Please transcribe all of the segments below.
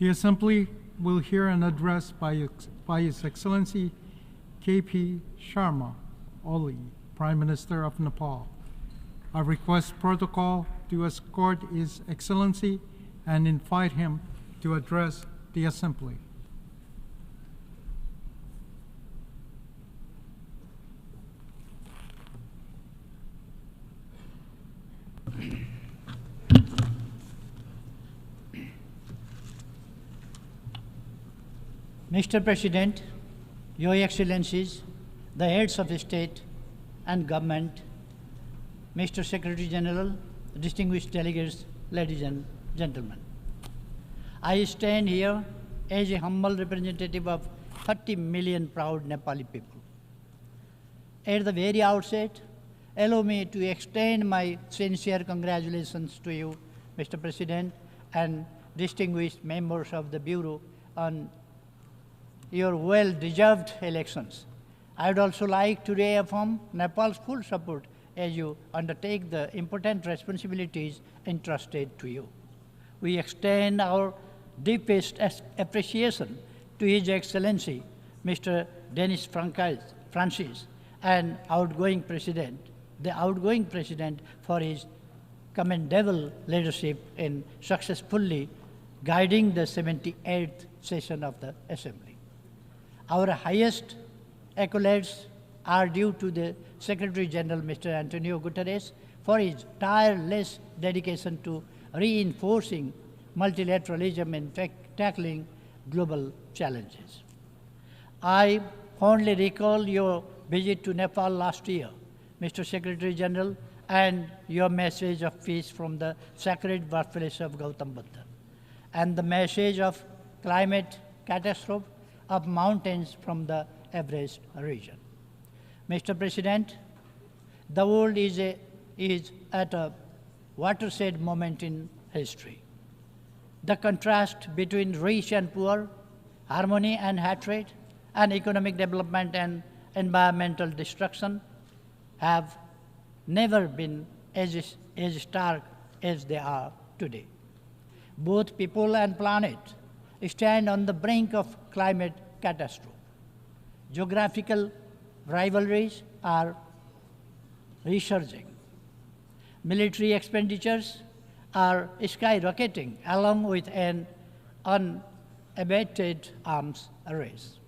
The Assembly will hear an address by His Excellency KP Sharma Oli, Prime Minister of Nepal. I request protocol to escort His Excellency and invite him to address the Assembly. Mr. President, Your Excellencies, the heads of state and government, Mr. Secretary General, distinguished delegates, ladies and gentlemen. I stand here as a humble representative of 30 million proud Nepali people. At the very outset, allow me to extend my sincere congratulations to you, Mr. President, and distinguished members of the Bureau on your well-deserved elections. I would also like to reaffirm Nepal's full support as you undertake the important responsibilities entrusted to you. We extend our deepest appreciation to His Excellency, Mr. Denis Francis, and the outgoing President for his commendable leadership in successfully guiding the 78th session of the Assembly. Our highest accolades are due to the Secretary General, Mr. Antonio Guterres, for his tireless dedication to reinforcing multilateralism and tackling global challenges. I fondly recall your visit to Nepal last year, Mr. Secretary General, and your message of peace from the sacred birthplace of Gautam Buddha, and the message of climate catastrophe of mountains from the Everest region. Mr. President, the world is at a watershed moment in history. The contrast between rich and poor, harmony and hatred, and economic development and environmental destruction have never been as stark as they are today. Both people and planet stand on the brink of climate catastrophe. Geographical rivalries are resurging. Military expenditures are skyrocketing along with an unabated arms race.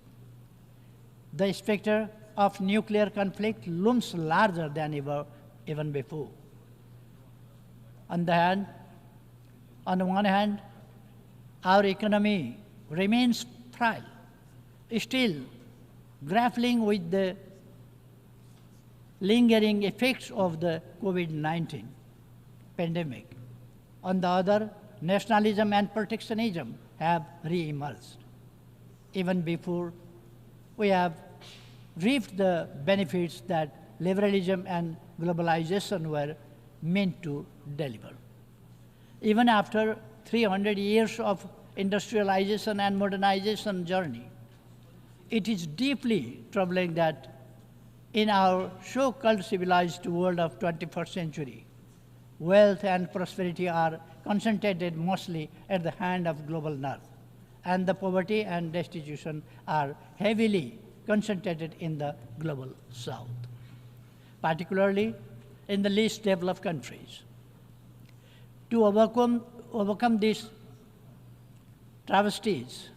The specter of nuclear conflict looms larger than ever, even before. On the one hand, our economy remains frail, still grappling with the lingering effects of the COVID-19 pandemic. On the other, nationalism and protectionism have re-emerged. Even before we have reaped the benefits that liberalism and globalization were meant to deliver. Even after 300 years of industrialization and modernization journey, it is deeply troubling that in our so-called civilized world of 21st century, wealth and prosperity are concentrated mostly at the hand of global north, and the poverty and destitution are heavily concentrated in the global south, particularly in the least developed countries. To overcome these travesties,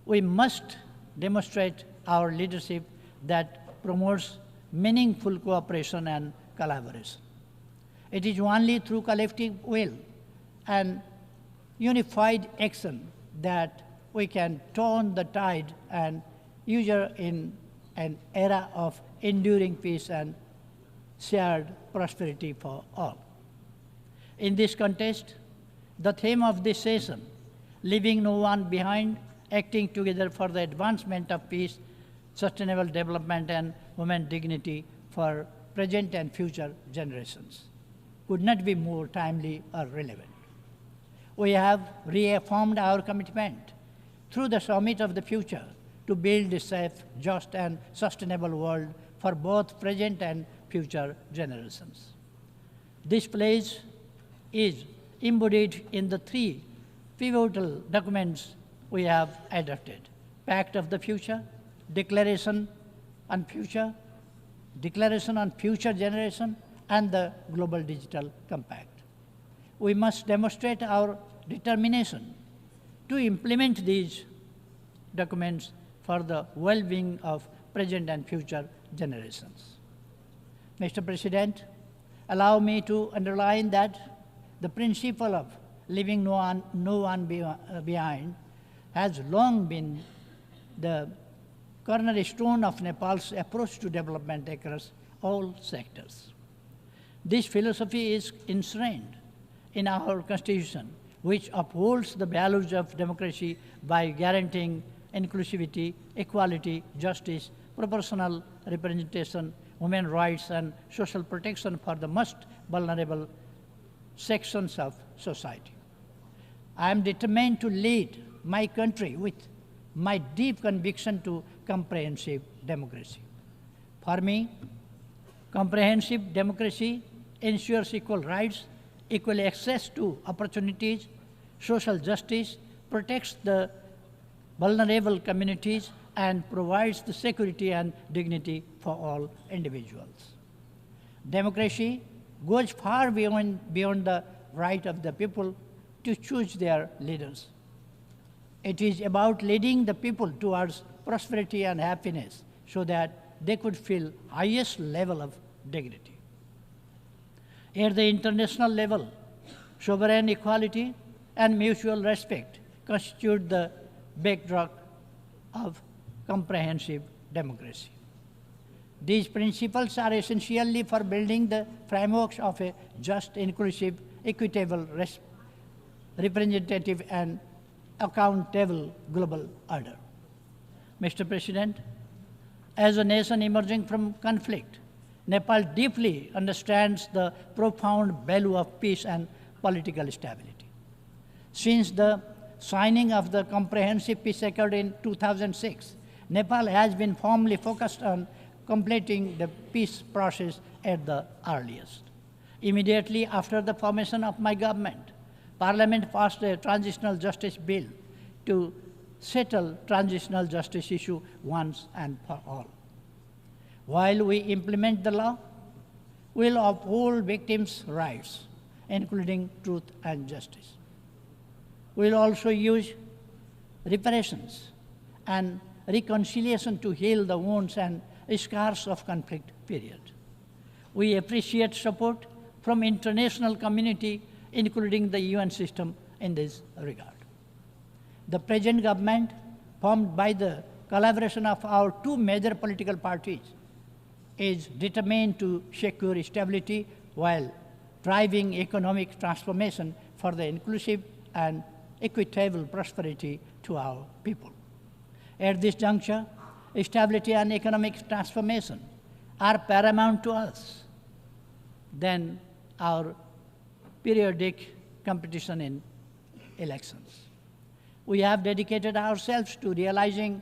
we must demonstrate our leadership that promotes meaningful cooperation and collaboration. It is only through collective will and unified action that we can turn the tide and usher in an era of enduring peace and shared prosperity for all. In this context, the theme of this session, leaving no one behind, acting together for the advancement of peace, sustainable development, and human dignity for present and future generations, could not be more timely or relevant. We have reaffirmed our commitment through the Summit of the Future to build a safe, just, and sustainable world for both present and future generations. This pledge is embodied in the three pivotal documents we have adopted: Pact of the Future, Declaration on Future Generation, and the Global Digital Compact. We must demonstrate our determination to implement these documents for the well-being of present and future generations. Mr. President, allow me to underline that the principle of leaving no one behind has long been the cornerstone of Nepal's approach to development across all sectors. This philosophy is enshrined in our Constitution, which upholds the values of democracy by guaranteeing inclusivity, equality, justice, proportional representation, human rights, and social protection for the most vulnerable sections of society. I am determined to lead my country with my deep conviction to comprehensive democracy. For me, comprehensive democracy ensures equal rights, equal access to opportunities, social justice, protects the vulnerable communities, and provides the security and dignity for all individuals. Democracy goes far beyond the right of the people to choose their leaders. It is about leading the people towards prosperity and happiness so that they could feel highest level of dignity. At the international level, sovereign equality and mutual respect constitute the backdrop of comprehensive democracy. These principles are essentially for building the frameworks of a just, inclusive, equitable, representative, and accountable global order. Mr. President, as a nation emerging from conflict, Nepal deeply understands the profound value of peace and political stability. Since the signing of the Comprehensive Peace Accord in 2006, Nepal has been firmly focused on completing the peace process at the earliest. Immediately after the formation of my government, Parliament passed a transitional justice bill to settle transitional justice issue once and for all. While we implement the law, we will uphold victims' rights, including truth and justice. We will also use reparations and reconciliation to heal the wounds and scars of conflict period. We appreciate support from international community, including the UN system, in this regard. The present government, formed by the collaboration of our two major political parties, is determined to secure stability while driving economic transformation for the inclusive and equitable prosperity to our people. At this juncture, stability and economic transformation are paramount to us than our periodic competition in elections. We have dedicated ourselves to realizing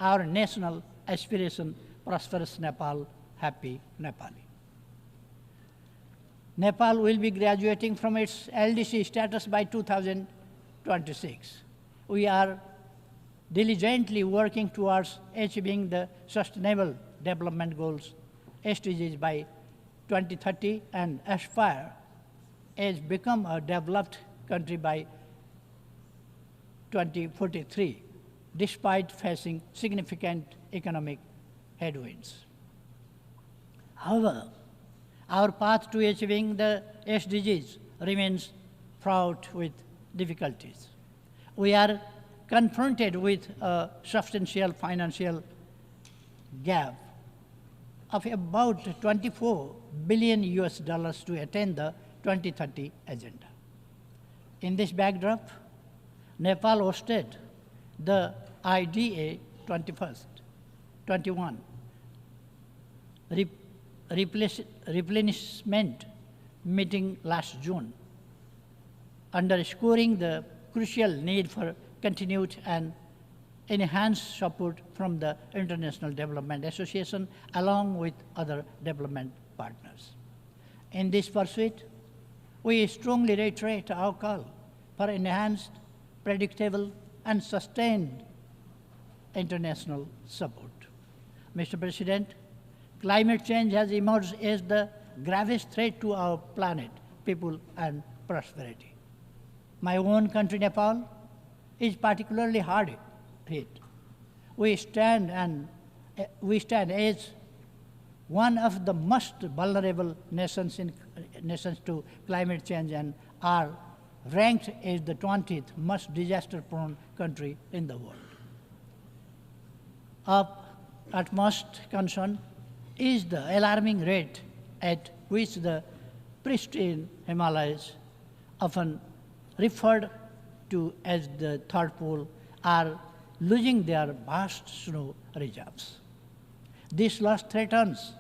our national aspiration, prosperous Nepal, happy Nepali. Nepal will be graduating from its LDC status by 2026. We are diligently working towards achieving the Sustainable Development Goals, SDGs, by 2030 and aspire as become a developed country by 2043, despite facing significant economic headwinds. However, our path to achieving the SDGs remains fraught with difficulties. We are confronted with a substantial financial gap of about 24 billion US dollars to attain the 2030 agenda. In this backdrop, Nepal hosted the IDA 21 replenishment meeting last June, underscoring the crucial need for continued and enhanced support from the International Development Association along with other development partners. In this pursuit, we strongly reiterate our call for enhanced predictable, and sustained international support. Mr. President, climate change has emerged as the gravest threat to our planet, people, and prosperity. My own country, Nepal, is particularly hard hit. We stand as one of the most vulnerable nations to climate change and are ranked as the 20th most disaster-prone country in the world. Of utmost concern is the alarming rate at which the pristine Himalayas, often referred to as the third pole, are losing their vast snow reserves. This loss threatens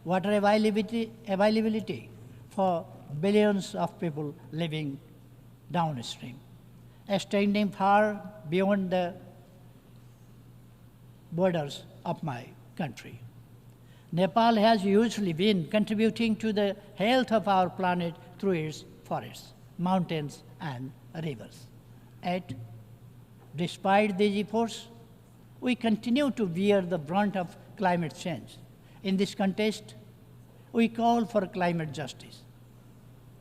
water availability for billions of people living downstream, extending far beyond the borders of my country. Nepal has usually been contributing to the health of our planet through its forests, mountains, and rivers. Yet, despite these efforts, we continue to bear the brunt of climate change. In this context, we call for climate justice.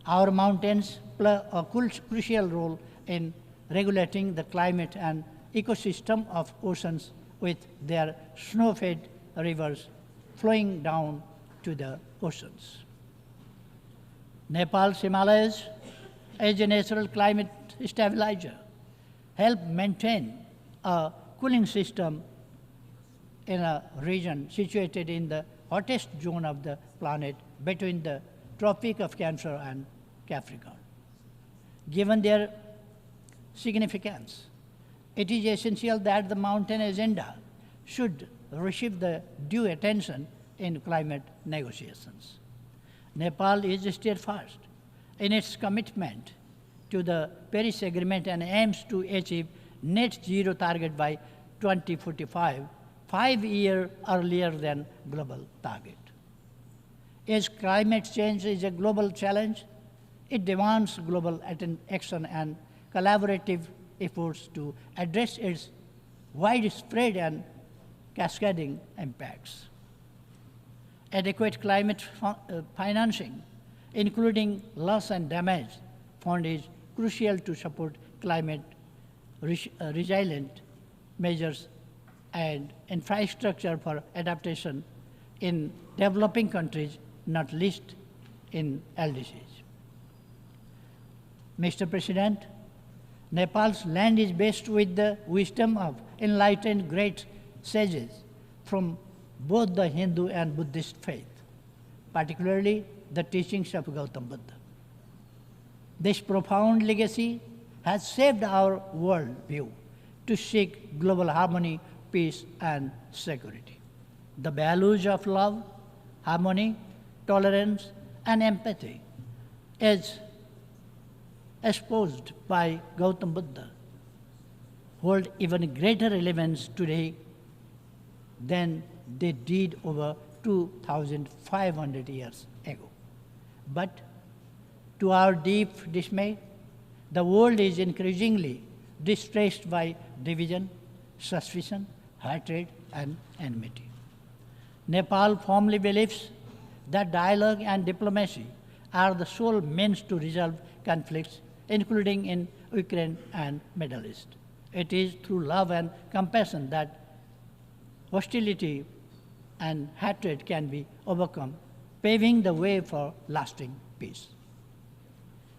Our mountains play a crucial role in regulating the climate and ecosystem of oceans with their snow-fed rivers flowing down to the oceans. Nepal's Himalayas, as a natural climate stabilizer, help maintain a cooling system in a region situated in the hottest zone of the planet between the Tropic of Cancer and Capricorn. Given their significance, it is essential that the mountain agenda should receive the due attention in climate negotiations. Nepal is steadfast in its commitment to the Paris Agreement and aims to achieve net zero target by 2045, 5 years earlier than global target. As climate change is a global challenge, it demands global action and collaborative efforts to address its widespread and cascading impacts. Adequate climate financing, including loss and damage fund, is crucial to support climate resilient measures and infrastructure for adaptation in developing countries, not least in LDCs. Mr. President, Nepal's land is blessed with the wisdom of enlightened great sages from both the Hindu and Buddhist faith, particularly the teachings of Gautam Buddha. This profound legacy has shaped our worldview to seek global harmony, peace, and security. The values of love, harmony, tolerance, and empathy, as espoused by Gautam Buddha, hold even greater relevance today than they did over 2,500 years ago. But to our deep dismay, the world is increasingly distressed by division, suspicion, hatred, and enmity. Nepal firmly believes that dialogue and diplomacy are the sole means to resolve conflicts, including in Ukraine and Middle East. It is through love and compassion that hostility and hatred can be overcome, paving the way for lasting peace.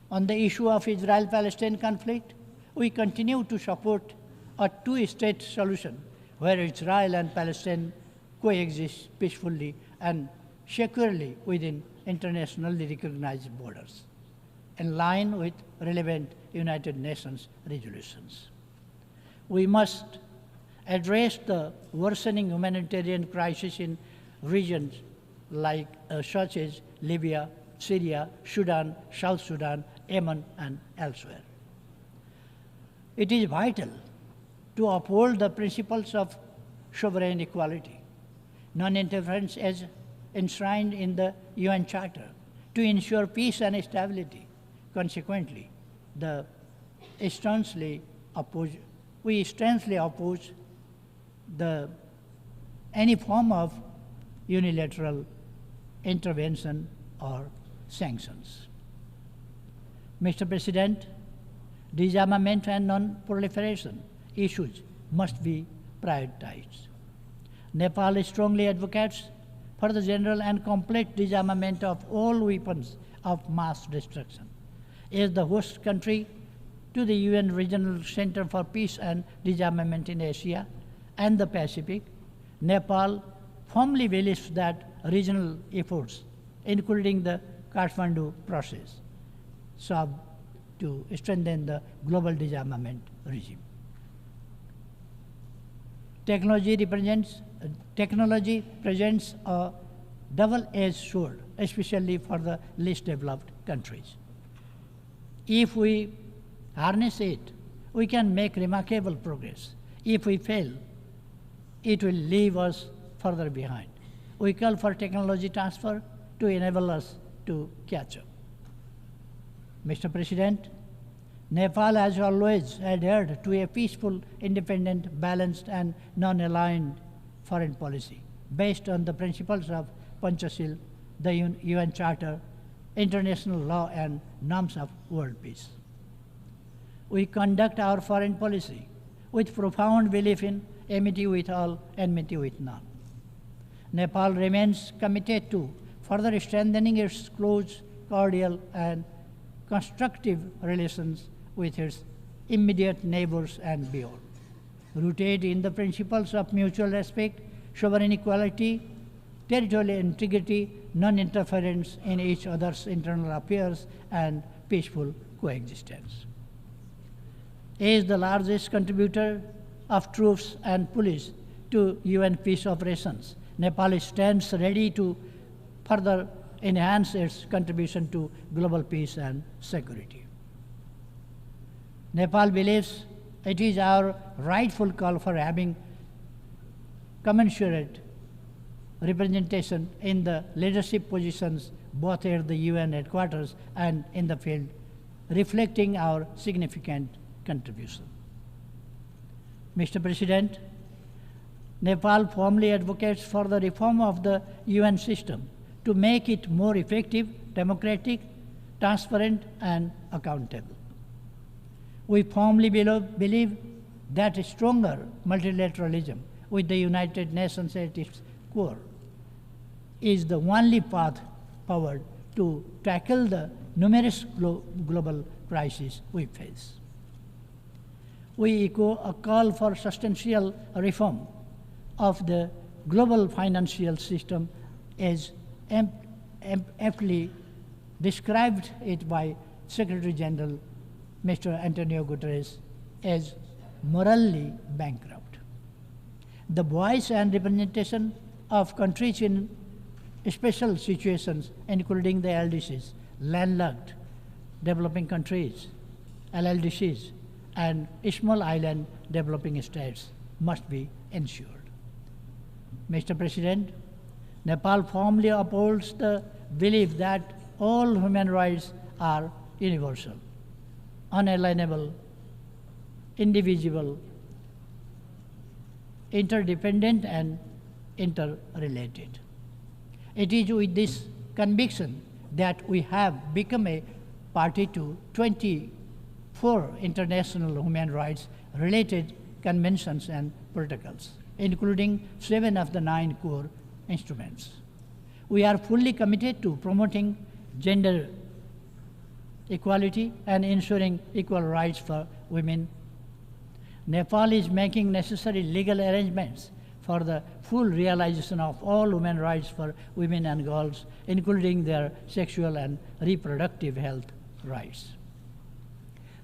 On the issue of Israel-Palestine conflict, we continue to support a two-state solution where Israel and Palestine coexist peacefully and securely within internationally recognized borders, in line with relevant United Nations resolutions. We must address the worsening humanitarian crisis in regions like such as Libya, Syria, Sudan, South Sudan, Yemen, and elsewhere. It is vital to uphold the principles of sovereign equality, non-interference as enshrined in the UN Charter, to ensure peace and stability. Consequently, the staunchly we strongly oppose any form of unilateral intervention or sanctions. Mr. President, disarmament and non-proliferation issues must be prioritized. Nepal strongly advocates for the general and complete disarmament of all weapons of mass destruction. As the host country to the UN Regional Center for Peace and Disarmament in Asia and the Pacific, Nepal firmly believes that regional efforts, including the Kathmandu process, serve to strengthen the global disarmament regime. Technology presents a double-edged sword, especially for the least developed countries. If we harness it, we can make remarkable progress. If we fail, it will leave us further behind. We call for technology transfer to enable us to catch up. Mr. President, Nepal has always adhered to a peaceful, independent, balanced, and non-aligned foreign policy based on the principles of Panchashil, the UN Charter, international law, and norms of world peace. We conduct our foreign policy with profound belief in amity with all, enmity with none. Nepal remains committed to further strengthening its close, cordial, and constructive relations with its immediate neighbors and beyond, rooted in the principles of mutual respect, sovereign equality, territorial integrity, non-interference in each other's internal affairs, and peaceful coexistence. As the largest contributor of troops and police to UN peace operations, Nepal stands ready to further enhance its contribution to global peace and security. Nepal believes it is our rightful call for having commensurate representation in the leadership positions both at the UN headquarters and in the field, reflecting our significant contribution. Mr. President, Nepal firmly advocates for the reform of the UN system to make it more effective, democratic, transparent, and accountable. We firmly believe that stronger multilateralism with the United Nations at its core is the only path forward to tackle the numerous global crises we face. We echo a call for substantial reform of the global financial system as aptly described it by Secretary General Mr. Antonio Guterres as morally bankrupt. The voice and representation of countries in special situations, including the LDCs, landlocked developing countries, LLDCs, and small island developing states, must be ensured. Mr. President, Nepal firmly upholds the belief that all human rights are universal, unalienable, indivisible, interdependent, and interrelated. It is with this conviction that we have become a party to 24 international human rights related conventions and protocols, including 7 of the 9 core instruments. We are fully committed to promoting gender equality and ensuring equal rights for women. Nepal is making necessary legal arrangements for the full realization of all human rights for women and girls, including their sexual and reproductive health rights.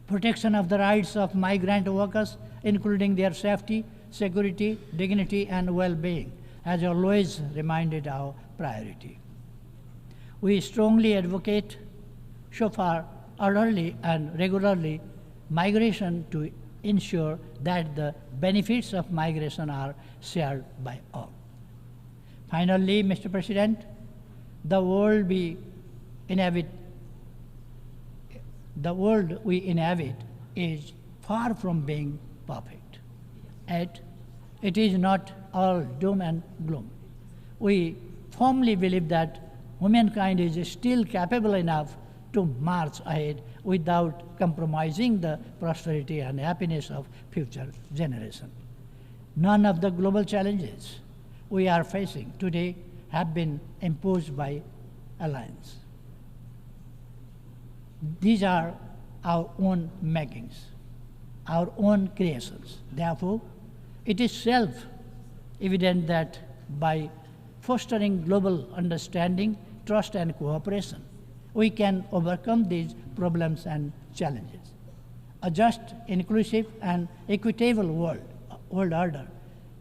Protection of the rights of migrant workers, including their safety, security, dignity, and well-being, has always remained our priority. We strongly advocate so far orderly and regularly migration to ensure that the benefits of migration are shared by all. Finally, Mr. President, the world we inhabit is far from being perfect. Yet, it is not all doom and gloom. We firmly believe that humankind is still capable enough to march ahead without compromising the prosperity and happiness of future generations. None of the global challenges we are facing today have been imposed by alliance. These are our own makings, our own creations. Therefore, it is self-evident that by fostering global understanding, trust, and cooperation, we can overcome these problems and challenges. A just, inclusive, and equitable world order,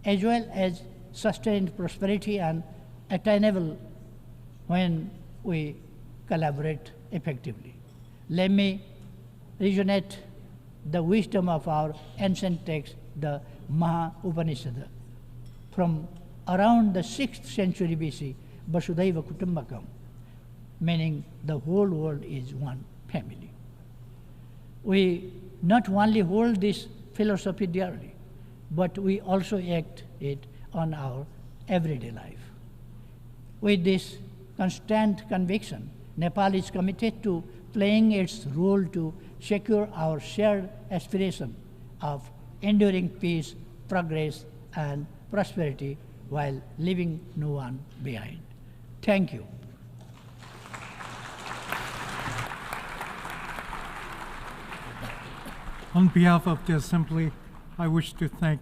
as well as sustained prosperity and attainable when we collaborate effectively. Let me resonate the wisdom of our ancient text, the Maha Upanishad, from around the 6th century BC, Vasudhaiva Kutumbakam, meaning the whole world is one family. We not only hold this philosophy dearly, but we also act it on our everyday life. With this constant conviction, Nepal is committed to playing its role to secure our shared aspiration of enduring peace, progress, and prosperity while leaving no one behind. Thank you. On behalf of the Assembly, I wish to thank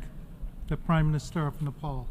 the Prime Minister of Nepal.